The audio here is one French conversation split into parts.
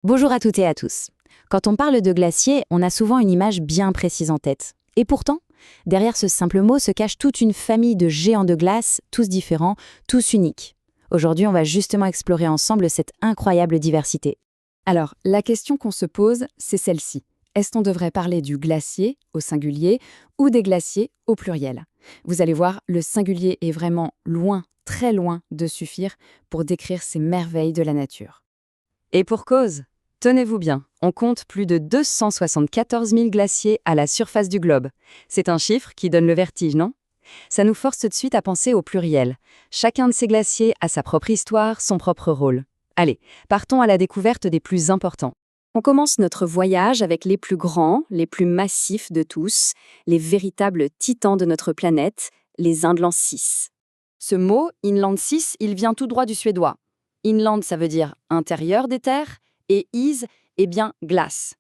Bonjour à toutes et à tous. Quand on parle de glacier, on a souvent une image bien précise en tête. Et pourtant, derrière ce simple mot se cache toute une famille de géants de glace, tous différents, tous uniques. Aujourd'hui, on va justement explorer ensemble cette incroyable diversité. Alors, la question qu'on se pose, c'est celle-ci. Est-ce qu'on devrait parler du glacier au singulier ou des glaciers au pluriel? Vous allez voir, le singulier est vraiment loin, très loin de suffire pour décrire ces merveilles de la nature. Et pour cause, tenez-vous bien, on compte plus de 274 000 glaciers à la surface du globe. C'est un chiffre qui donne le vertige, non? Ça nous force tout de suite à penser au pluriel. Chacun de ces glaciers a sa propre histoire, son propre rôle. Allez, partons à la découverte des plus importants. On commence notre voyage avec les plus grands, les plus massifs de tous, les véritables titans de notre planète, les Inlandsis. Ce mot, Inlandsis, il vient tout droit du suédois. Inland, ça veut dire intérieur des terres, et is, eh bien, glace.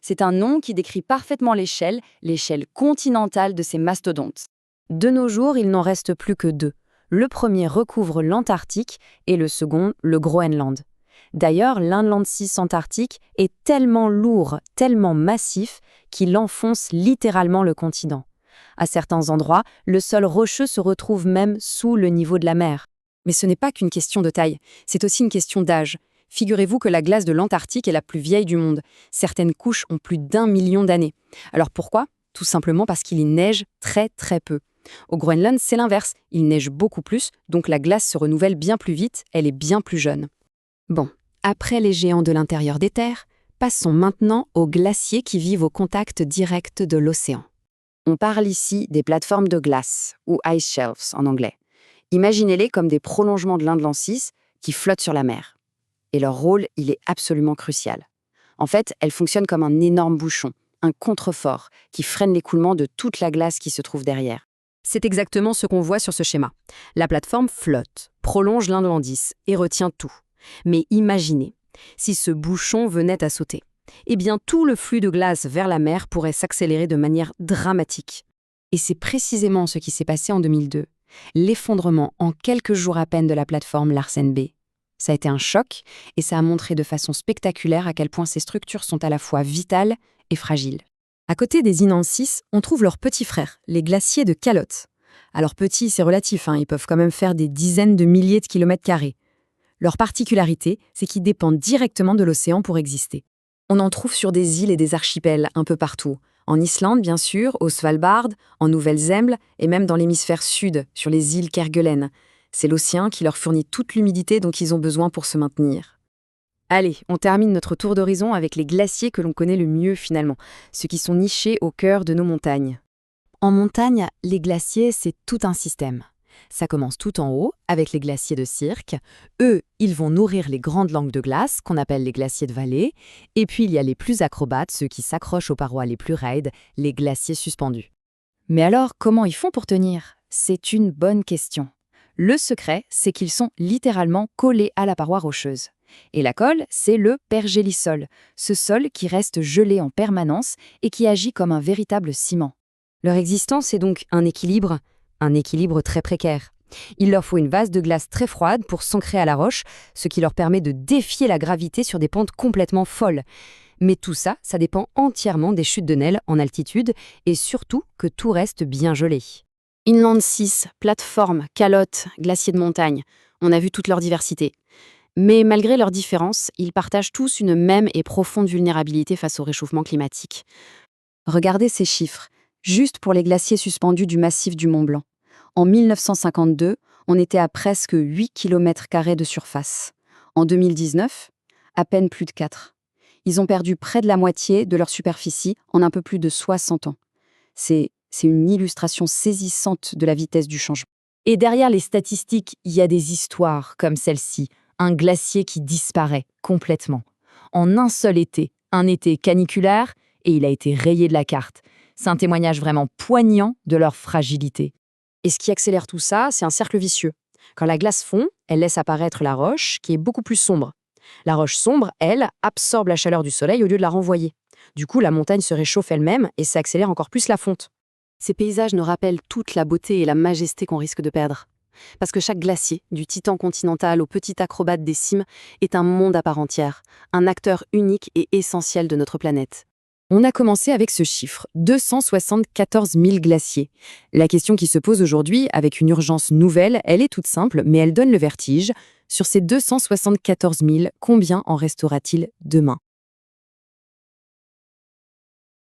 C'est un nom qui décrit parfaitement l'échelle continentale de ces mastodontes. De nos jours, il n'en reste plus que deux. Le premier recouvre l'Antarctique et le second, le Groenland. D'ailleurs, l'Inlandsis antarctique est tellement lourd, tellement massif, qu'il enfonce littéralement le continent. À certains endroits, le sol rocheux se retrouve même sous le niveau de la mer. Mais ce n'est pas qu'une question de taille, c'est aussi une question d'âge. Figurez-vous que la glace de l'Antarctique est la plus vieille du monde. Certaines couches ont plus d'1 million d'années. Alors pourquoi? Tout simplement parce qu'il y neige très très peu. Au Groenland, c'est l'inverse. Il neige beaucoup plus, donc la glace se renouvelle bien plus vite, elle est bien plus jeune. Bon, après les géants de l'intérieur des terres, passons maintenant aux glaciers qui vivent au contact direct de l'océan. On parle ici des plateformes de glace, ou ice shelves en anglais. Imaginez-les comme des prolongements de l'Inlandsis qui flottent sur la mer. Et leur rôle, il est absolument crucial. En fait, elles fonctionnent comme un énorme bouchon, un contrefort, qui freine l'écoulement de toute la glace qui se trouve derrière. C'est exactement ce qu'on voit sur ce schéma. La plateforme flotte, prolonge l'Inlandsis et retient tout. Mais imaginez, si ce bouchon venait à sauter, eh bien tout le flux de glace vers la mer pourrait s'accélérer de manière dramatique. Et c'est précisément ce qui s'est passé en 2002. L'effondrement en quelques jours à peine de la plateforme Larsen B. Ça a été un choc et ça a montré de façon spectaculaire à quel point ces structures sont à la fois vitales et fragiles. À côté des Inlandsis, on trouve leurs petits frères, les glaciers de calotte. Alors petits, c'est relatif, ils peuvent quand même faire des dizaines de milliers de kilomètres carrés. Leur particularité, c'est qu'ils dépendent directement de l'océan pour exister. On en trouve sur des îles et des archipels un peu partout. En Islande, bien sûr, au Svalbard, en Nouvelle-Zélande et même dans l'hémisphère sud, sur les îles Kerguelen. C'est l'océan qui leur fournit toute l'humidité dont ils ont besoin pour se maintenir. Allez, on termine notre tour d'horizon avec les glaciers que l'on connaît le mieux finalement, ceux qui sont nichés au cœur de nos montagnes. En montagne, les glaciers, c'est tout un système. Ça commence tout en haut, avec les glaciers de cirque. Eux, ils vont nourrir les grandes langues de glace, qu'on appelle les glaciers de vallée. Et puis, il y a les plus acrobates, ceux qui s'accrochent aux parois les plus raides, les glaciers suspendus. Mais alors, comment ils font pour tenir? C'est une bonne question. Le secret, c'est qu'ils sont littéralement collés à la paroi rocheuse. Et la colle, c'est le pergélisol, ce sol qui reste gelé en permanence et qui agit comme un véritable ciment. Leur existence est donc un équilibre très précaire. Il leur faut une vase de glace très froide pour s'ancrer à la roche, ce qui leur permet de défier la gravité sur des pentes complètement folles. Mais tout ça, ça dépend entièrement des chutes de neige en altitude et surtout que tout reste bien gelé. Inlandsis, plateforme, calotte, glaciers de montagne, on a vu toute leur diversité. Mais malgré leurs différences, ils partagent tous une même et profonde vulnérabilité face au réchauffement climatique. Regardez ces chiffres, juste pour les glaciers suspendus du massif du Mont Blanc. En 1952, on était à presque 8 km² de surface. En 2019, à peine plus de 4. Ils ont perdu près de la moitié de leur superficie en un peu plus de 60 ans. C'est une illustration saisissante de la vitesse du changement. Et derrière les statistiques, il y a des histoires comme celle-ci, un glacier qui disparaît complètement. En un seul été, un été caniculaire, et il a été rayé de la carte. C'est un témoignage vraiment poignant de leur fragilité. Et ce qui accélère tout ça, c'est un cercle vicieux. Quand la glace fond, elle laisse apparaître la roche, qui est beaucoup plus sombre. La roche sombre, elle, absorbe la chaleur du soleil au lieu de la renvoyer. Du coup, la montagne se réchauffe elle-même et ça accélère encore plus la fonte. Ces paysages nous rappellent toute la beauté et la majesté qu'on risque de perdre. Parce que chaque glacier, du titan continental au petit acrobate des cimes, est un monde à part entière, un acteur unique et essentiel de notre planète. On a commencé avec ce chiffre, 274 000 glaciers. La question qui se pose aujourd'hui, avec une urgence nouvelle, elle est toute simple, mais elle donne le vertige. Sur ces 274 000, combien en restera-t-il demain ?